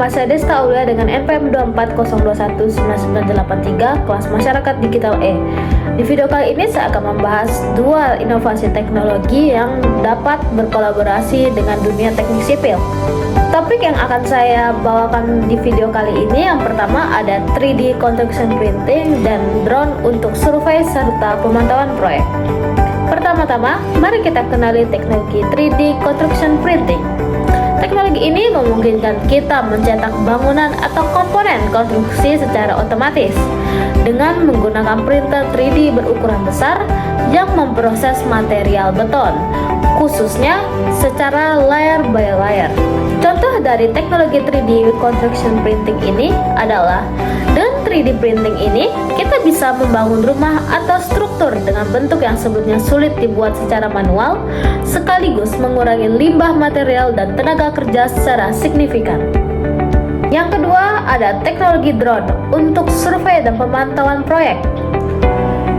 Nama saya Desta Aulia dengan NPM 240219983 kelas Masyarakat Digital E. Di video kali ini saya akan membahas dua inovasi teknologi yang dapat berkolaborasi dengan dunia teknik sipil. Topik yang akan saya bawakan di video kali ini yang pertama ada 3D construction printing dan drone untuk survei serta pemantauan proyek. Pertama-tama, mari kita kenali teknologi 3D construction printing. Teknologi ini memungkinkan kita mencetak bangunan atau komponen konstruksi secara otomatis dengan menggunakan printer 3D berukuran besar yang memproses material beton, khususnya secara layer by layer. Contoh dari teknologi 3D construction printing ini adalah dengan 3D printing ini kita bisa membangun rumah atau struktur dengan bentuk yang sebelumnya sulit dibuat secara manual, sekaligus mengurangi limbah material dan tenaga kerja secara signifikan. Yang kedua ada teknologi drone untuk survei dan pemantauan proyek.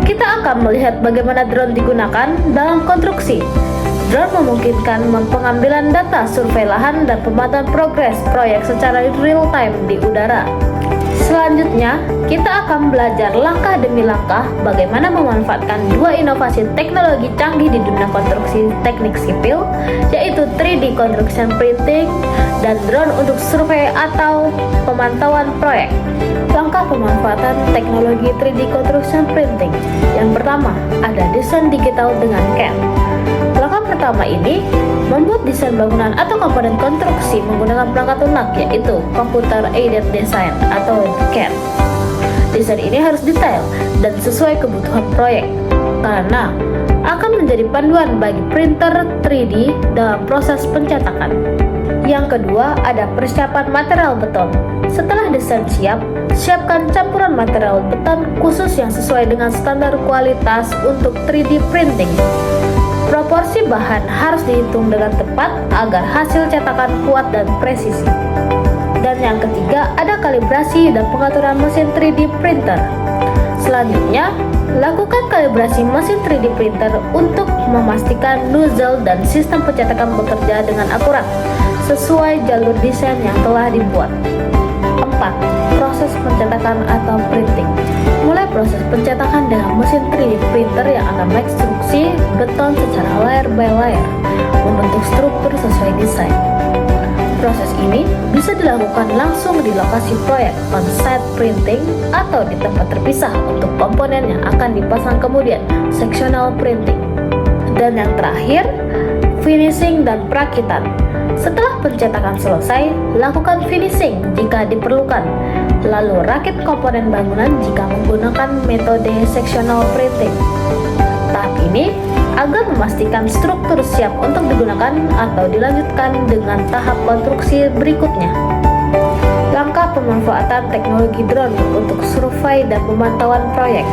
Kita akan melihat bagaimana drone digunakan dalam konstruksi. Drone memungkinkan pengambilan data survei lahan dan pemantauan progres proyek secara real time di udara. Selanjutnya, kita akan belajar langkah demi langkah bagaimana memanfaatkan dua inovasi teknologi canggih di dunia konstruksi teknik sipil, yaitu 3D construction printing dan drone untuk survei atau pemantauan proyek. Langkah pemanfaatan teknologi 3D construction printing. Yang pertama, ada desain digital dengan CAD. Langkah pertama ini membuat desain bangunan atau komponen konstruksi menggunakan perangkat lunak, yaitu Computer Aided Design atau CAD. Desain ini harus detail dan sesuai kebutuhan proyek karena akan menjadi panduan bagi printer 3D dalam proses pencetakan. Yang kedua ada persiapan material beton. Setelah desain siap, siapkan campuran material beton khusus yang sesuai dengan standar kualitas untuk 3D printing. Proporsi bahan harus dihitung dengan tepat agar hasil cetakan kuat dan presisi. Dan yang ketiga, ada kalibrasi dan pengaturan mesin 3D printer. Selanjutnya, lakukan kalibrasi mesin 3D printer untuk memastikan nozzle dan sistem pencetakan bekerja dengan akurat, sesuai jalur desain yang telah dibuat. 4. Proses pencetakan atau printing. Mulai proses pencetakan dengan mesin 3D printer yang akan mengekstrusi beton secara layer by layer, membentuk struktur sesuai desain. Proses ini bisa dilakukan langsung di lokasi proyek, on-site printing, atau di tempat terpisah untuk komponen yang akan dipasang kemudian, sectional printing. Dan yang terakhir, finishing dan perakitan. Setelah pencetakan selesai, lakukan finishing jika diperlukan, lalu rakit komponen bangunan jika menggunakan metode sectional printing. Tahap ini agar memastikan struktur siap untuk digunakan atau dilanjutkan dengan tahap konstruksi berikutnya. Langkah pemanfaatan teknologi drone untuk survei dan pemantauan proyek.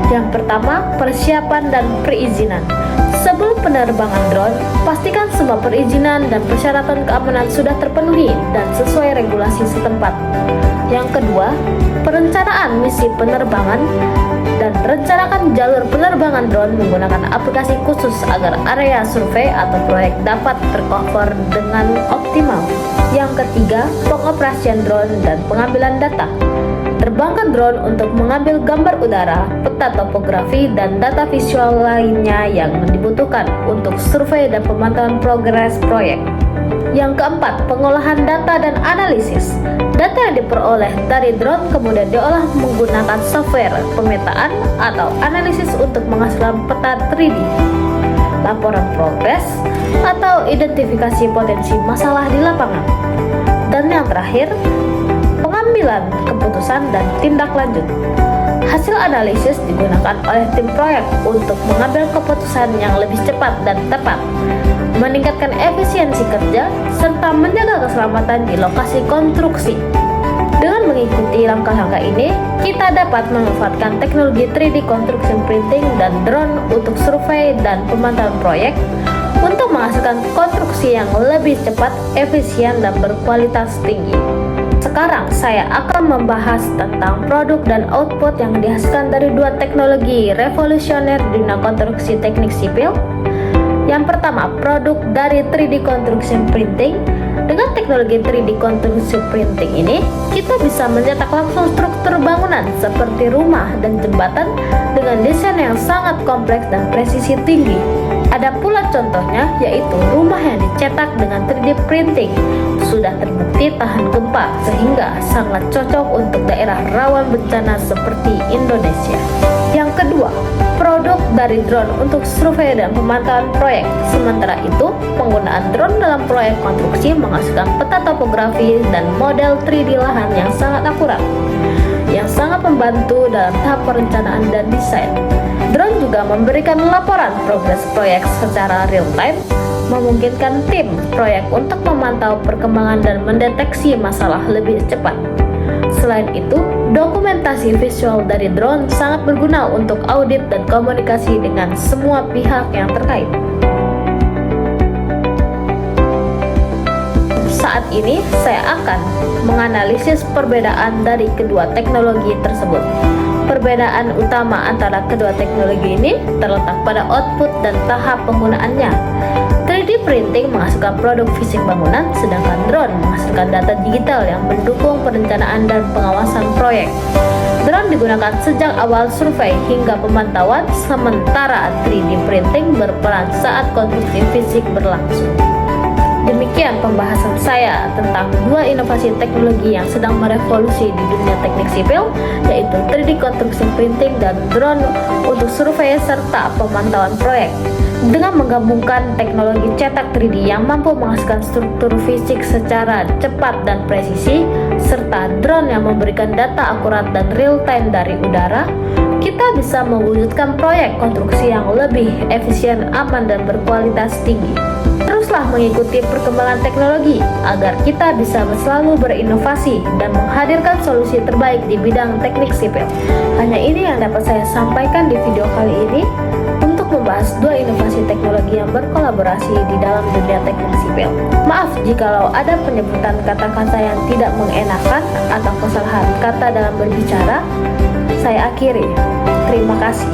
Yang pertama, persiapan dan perizinan. Sebelum penerbangan drone, pastikan semua perizinan dan persyaratan keamanan sudah terpenuhi dan sesuai regulasi setempat. Yang kedua, perencanaan misi penerbangan dan rencanakan jalur penerbangan drone menggunakan aplikasi khusus agar area survei atau proyek dapat tercover dengan optimal. Yang ketiga, pengoperasian drone dan pengambilan data. Terbangkan drone untuk mengambil gambar udara, peta topografi, dan data visual lainnya yang dibutuhkan untuk survei dan pemantauan progres proyek. Yang keempat, pengolahan data dan analisis. Data yang diperoleh dari drone kemudian diolah menggunakan software pemetaan atau analisis untuk menghasilkan peta 3D, laporan progres, atau identifikasi potensi masalah di lapangan. Dan yang terakhir, pengambilan keputusan dan tindak lanjut. Hasil analisis digunakan oleh tim proyek untuk mengambil keputusan yang lebih cepat dan tepat, meningkatkan efisiensi kerja, serta menjaga keselamatan di lokasi konstruksi. Dengan mengikuti langkah-langkah ini, kita dapat memanfaatkan teknologi 3D construction printing dan drone untuk survei dan pemantauan proyek untuk menghasilkan konstruksi yang lebih cepat, efisien, dan berkualitas tinggi. Sekarang saya akan membahas tentang produk dan output yang dihasilkan dari dua teknologi revolusioner di dunia konstruksi teknik sipil. Yang pertama, produk dari 3D construction printing Dengan teknologi 3D Construction Printing ini, kita bisa mencetak langsung struktur bangunan seperti rumah dan jembatan dengan desain yang sangat kompleks dan presisi tinggi. Ada pula contohnya, yaitu rumah yang dicetak dengan 3D printing. Sudah terbukti tahan gempa, sehingga sangat cocok untuk daerah rawan bencana seperti Indonesia. Yang kedua, produk dari drone untuk survei dan pemantauan proyek. Sementara itu, penggunaan drone dalam proyek konstruksi menghasilkan peta topografi dan model 3D lahan yang sangat akurat, yang sangat membantu dalam tahap perencanaan dan desain. Drone juga memberikan laporan progres proyek secara real time, memungkinkan tim proyek untuk memantau perkembangan dan mendeteksi masalah lebih cepat. Selain itu, dokumentasi visual dari drone sangat berguna untuk audit dan komunikasi dengan semua pihak yang terkait. Saat ini, saya akan menganalisis perbedaan dari kedua teknologi tersebut. Perbedaan utama antara kedua teknologi ini terletak pada output dan tahap penggunaannya. 3D printing menghasilkan produk fisik bangunan, sedangkan drone menghasilkan data digital yang mendukung perencanaan dan pengawasan proyek. Drone digunakan sejak awal survei hingga pemantauan, sementara 3D printing berperan saat konstruksi fisik berlangsung. Demikian pembahasan saya tentang dua inovasi teknologi yang sedang merevolusi di dunia teknik sipil, yaitu 3D Construction Printing dan drone untuk survei serta pemantauan proyek. Dengan menggabungkan teknologi cetak 3D yang mampu menghasilkan struktur fisik secara cepat dan presisi, serta drone yang memberikan data akurat dan real-time dari udara, kita bisa mewujudkan proyek konstruksi yang lebih efisien, aman, dan berkualitas tinggi. Teruslah mengikuti perkembangan teknologi agar kita bisa selalu berinovasi dan menghadirkan solusi terbaik di bidang teknik sipil. Hanya ini yang dapat saya sampaikan di video kali ini untuk membahas dua inovasi teknologi yang berkolaborasi di dalam dunia teknik sipil. Maaf jikalau ada penyebutan kata-kata yang tidak mengenakan atau kesalahan kata dalam berbicara. Saya akhiri. Terima kasih.